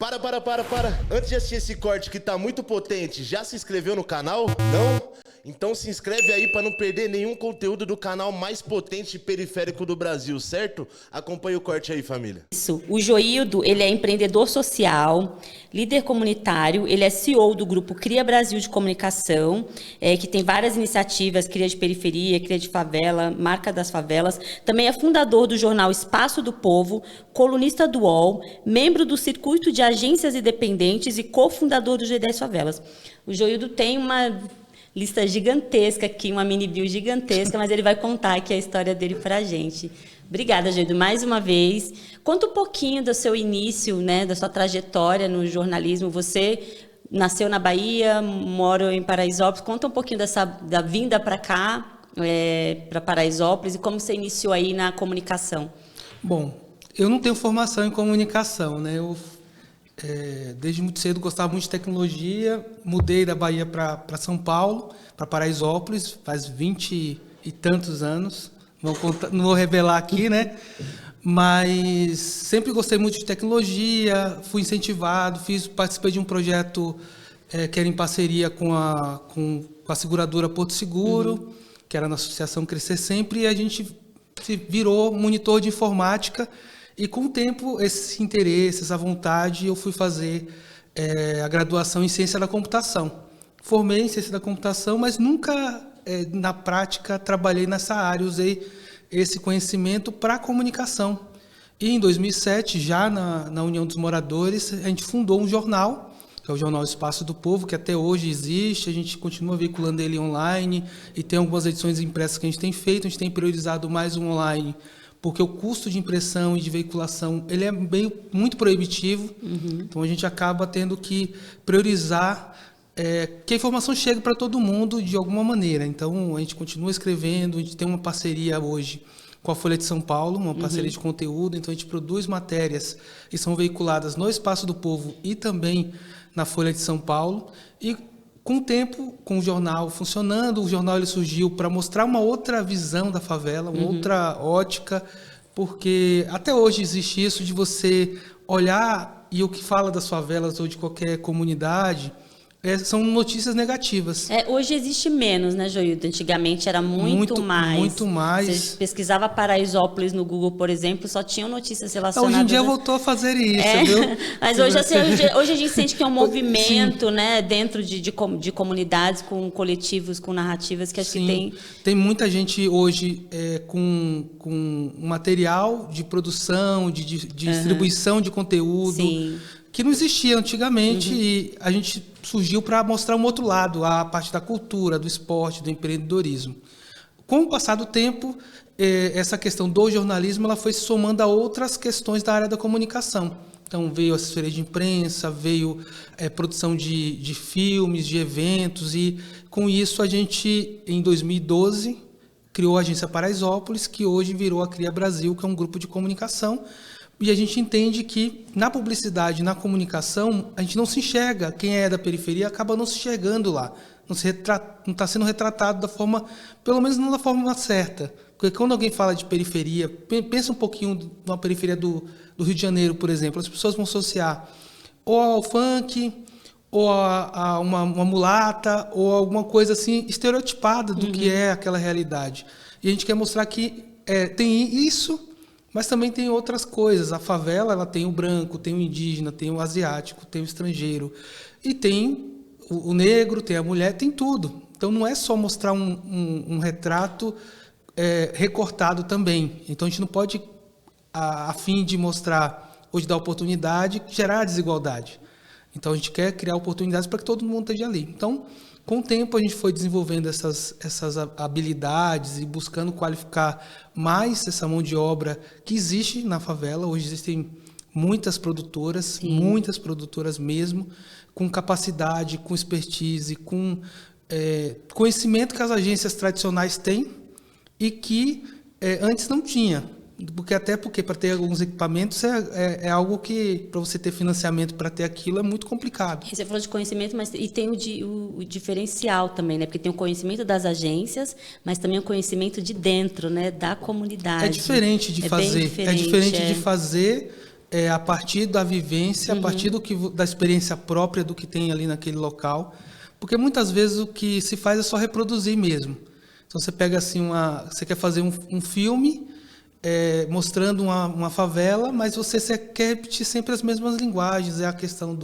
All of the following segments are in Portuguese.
Para. Antes de assistir esse corte que tá muito potente, já se inscreveu no canal? Não? Então se inscreve aí para não perder nenhum conteúdo do canal mais potente e periférico do Brasil, certo? Acompanhe o corte aí, família. Isso. O Joildo, ele é empreendedor social, líder comunitário, ele é CEO do grupo Cria Brasil de Comunicação, que tem várias iniciativas, Cria de Periferia, Cria de Favela, Marca das Favelas. Também é fundador do jornal Espaço do Povo, colunista do UOL, membro do Circuito de Agências Independentes e cofundador do G10 Favelas. O Joildo tem uma lista gigantesca aqui, uma mini bio gigantesca, mas ele vai contar aqui a história dele para a gente. Obrigada, Joildo, mais uma vez. Conta um pouquinho do seu início, né, da sua trajetória no jornalismo. Você nasceu na Bahia, mora em Paraisópolis. Conta um pouquinho da vinda para cá, para Paraisópolis, e como você iniciou aí na comunicação. Bom, eu não tenho formação em comunicação, né? Desde muito cedo gostava muito de tecnologia, mudei da Bahia para São Paulo, para Paraisópolis, faz 20 e tantos anos, não vou revelar aqui, né? Mas sempre gostei muito de tecnologia, fui incentivado, participei de um projeto que era em parceria com a seguradora Porto Seguro, que era na Associação Crescer Sempre, e a gente se virou monitor de informática. E com o tempo, esse interesse, essa vontade, eu fui fazer a graduação em Ciência da Computação. Formei em Ciência da Computação, mas nunca, na prática, trabalhei nessa área. Usei esse conhecimento para a comunicação. E em 2007, já na União dos Moradores, a gente fundou um jornal, que é o Jornal Espaço do Povo, que até hoje existe. A gente continua veiculando ele online e tem algumas edições impressas que a gente tem feito. A gente tem priorizado mais o online, porque o custo de impressão e de veiculação ele é muito proibitivo. Então a gente acaba tendo que priorizar que a informação chegue para todo mundo de alguma maneira. Então a gente continua escrevendo, a gente tem uma parceria hoje com a Folha de São Paulo, uma parceria de conteúdo. Então a gente produz matérias que são veiculadas no Espaço do Povo e também na Folha de São Paulo. E com o tempo, com o jornal funcionando, o jornal ele surgiu para mostrar uma outra visão da favela, uma outra ótica, porque até hoje existe isso de você olhar e o que fala das favelas ou de qualquer comunidade são notícias negativas. Hoje existe menos, né, Joildo? Antigamente era muito mais. Muito mais. Você pesquisava Paraisópolis no Google, por exemplo, só tinham notícias relacionadas... Hoje em dia voltou a fazer isso, viu? Mas hoje a gente sente que é um movimento, né, dentro de comunidades, com coletivos, com narrativas, que acho que tem... Tem muita gente hoje com material de produção, de distribuição de conteúdo... Sim. Que não existia antigamente e a gente surgiu para mostrar um outro lado, a parte da cultura, do esporte, do empreendedorismo. Com o passar do tempo, essa questão do jornalismo ela foi se somando a outras questões da área da comunicação. Então veio assessoria de imprensa, veio produção de filmes, de eventos, e com isso a gente, em 2012, criou a Agência Paraisópolis, que hoje virou a Cria Brasil, que é um grupo de comunicação. E a gente entende que na publicidade, na comunicação, a gente não se enxerga. Quem é da periferia acaba não se enxergando lá. Não está sendo retratado da forma, pelo menos não da forma certa. Porque quando alguém fala de periferia, pensa um pouquinho numa periferia do Rio de Janeiro, por exemplo. As pessoas vão associar ou ao funk, ou a uma mulata, ou alguma coisa assim estereotipada do que é aquela realidade. E a gente quer mostrar que tem isso, mas também tem outras coisas. A favela ela tem o branco, tem o indígena, tem o asiático, tem o estrangeiro. E tem o negro, tem a mulher, tem tudo. Então não é só mostrar um retrato recortado também. Então a gente não pode, a fim de mostrar, hoje dar oportunidade, gerar desigualdade. Então a gente quer criar oportunidades para que todo mundo esteja ali. Então, com o tempo a gente foi desenvolvendo essas habilidades e buscando qualificar mais essa mão de obra que existe na favela. Hoje existem muitas produtoras mesmo, com capacidade, com expertise, com conhecimento que as agências tradicionais têm e que antes não tinha. Porque para ter alguns equipamentos é algo que, para você ter financiamento para ter aquilo, é muito complicado. Você falou de conhecimento, mas e tem o diferencial também, né? Porque tem o conhecimento das agências, mas também o conhecimento de dentro, né? Da comunidade. É diferente de fazer. É diferente de fazer a partir da vivência, a partir da experiência própria do que tem ali naquele local. Porque muitas vezes o que se faz é só reproduzir mesmo. Então você pega assim, você quer fazer um filme mostrando uma favela, mas você quer repetir sempre as mesmas linguagens. É a questão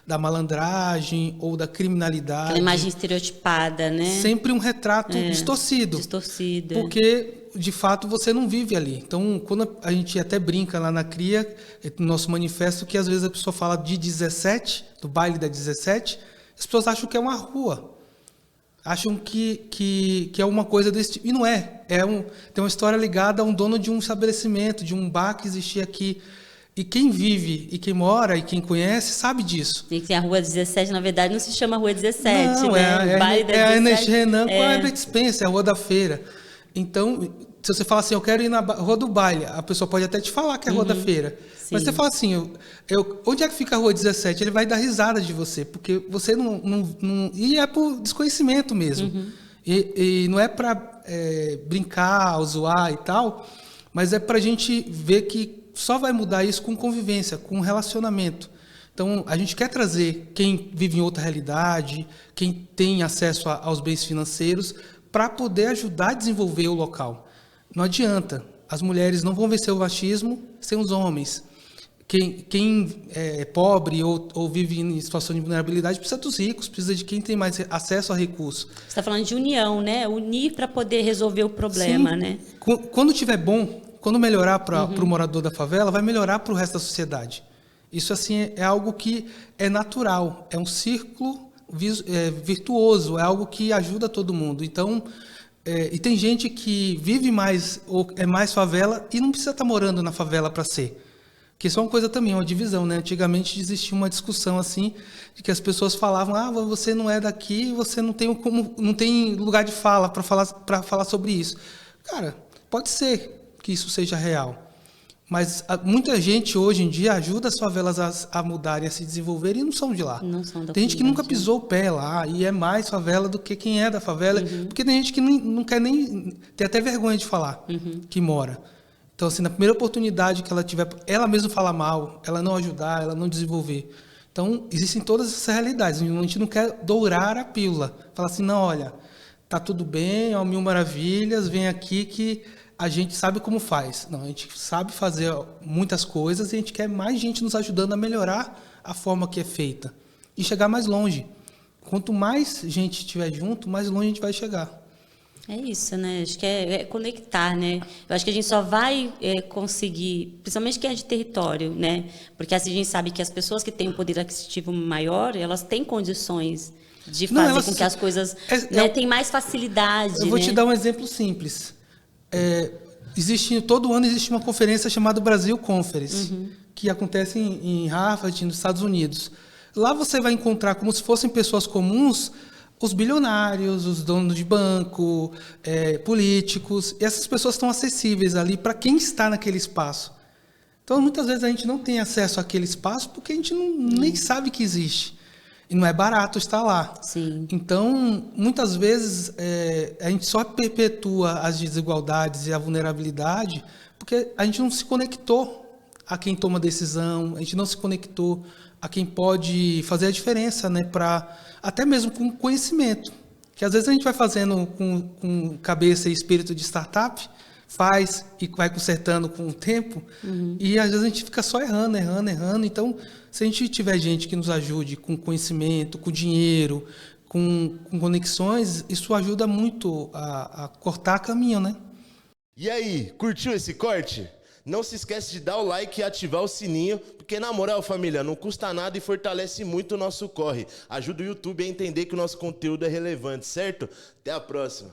da malandragem ou da criminalidade. Aquela imagem estereotipada, né? Sempre um retrato distorcido. Distorcida. Porque, de fato, você não vive ali. Então, quando a gente até brinca lá na CRIA, no nosso manifesto, que às vezes a pessoa fala de 17, do baile da 17, as pessoas acham que é uma rua. Acham que é uma coisa desse tipo. E não é. Tem uma história ligada a um dono de um estabelecimento, de um bar que existia aqui. E quem vive, e quem mora, e quem conhece, sabe disso. E que a Rua 17, na verdade, não se chama Rua 17, não, né? A Ernest Renan com a Herbert Spencer, a Rua da Feira. Então, se você fala assim, eu quero ir na Rua do Baile, a pessoa pode até te falar que é a Rua da Feira. Sim. Mas você fala assim, onde é que fica a Rua 17? Ele vai dar risada de você, porque você não e é por desconhecimento mesmo. E não é para brincar, zoar e tal, mas é para a gente ver que só vai mudar isso com convivência, com relacionamento. Então, a gente quer trazer quem vive em outra realidade, quem tem acesso aos bens financeiros, para poder ajudar a desenvolver o local. Não adianta. As mulheres não vão vencer o machismo sem os homens. Quem é pobre ou vive em situação de vulnerabilidade precisa dos ricos, precisa de quem tem mais acesso a recursos. Você está falando de união, né? Unir para poder resolver o problema, Sim. né? Quando tiver bom, quando melhorar para o morador da favela, vai melhorar para o resto da sociedade. Isso assim é algo que é natural, é um círculo virtuoso, é algo que ajuda todo mundo. Então, e tem gente que vive mais ou é mais favela e não precisa estar morando na favela para ser. Que isso é uma coisa também, uma divisão, né? Antigamente existia uma discussão assim, de que as pessoas falavam, você não é daqui, você não tem lugar de fala para falar sobre isso. Cara, pode ser que isso seja real. Mas muita gente hoje em dia ajuda as favelas a mudarem, a se desenvolverem e não são de lá. Não são da tem gente que nunca pisou o pé lá e é mais favela do que quem é da favela. Porque tem gente que não quer nem... Tem até vergonha de falar que mora. Então, assim, na primeira oportunidade que ela tiver, ela mesma falar mal, ela não ajudar, ela não desenvolver. Então, existem todas essas realidades. A gente não quer dourar a pílula. Falar assim, não, olha, tá tudo bem, ó, 1000 maravilhas, vem aqui que a gente sabe como faz. Não, a gente sabe fazer muitas coisas e a gente quer mais gente nos ajudando a melhorar a forma que é feita e chegar mais longe. Quanto mais gente estiver junto, mais longe a gente vai chegar. É isso, né? Acho que é conectar, né? Eu acho que a gente só vai conseguir, principalmente quem é de território, né? Porque assim a gente sabe que as pessoas que têm um poder aquisitivo maior, elas têm condições de fazer com que as coisas tenham mais facilidade. Eu vou te dar um exemplo simples. Todo ano existe uma conferência chamada Brasil Conference, que acontece em Harvard, nos Estados Unidos. Lá você vai encontrar, como se fossem pessoas comuns, os bilionários, os donos de banco, políticos. E essas pessoas estão acessíveis ali para quem está naquele espaço. Então, muitas vezes a gente não tem acesso àquele espaço porque a gente nem sabe que existe. E não é barato estar lá. Sim. Então, muitas vezes, a gente só perpetua as desigualdades e a vulnerabilidade porque a gente não se conectou a quem toma decisão, a gente não se conectou a quem pode fazer a diferença, né, até mesmo com conhecimento. Que às vezes a gente vai fazendo com cabeça e espírito de startup, faz e vai consertando com o tempo, e às vezes a gente fica só errando. Então, se a gente tiver gente que nos ajude com conhecimento, com dinheiro, com conexões, isso ajuda muito a cortar caminho, né? E aí, curtiu esse corte? Não se esquece de dar o like e ativar o sininho, porque na moral, família, não custa nada e fortalece muito o nosso corre. Ajuda o YouTube a entender que o nosso conteúdo é relevante, certo? Até a próxima.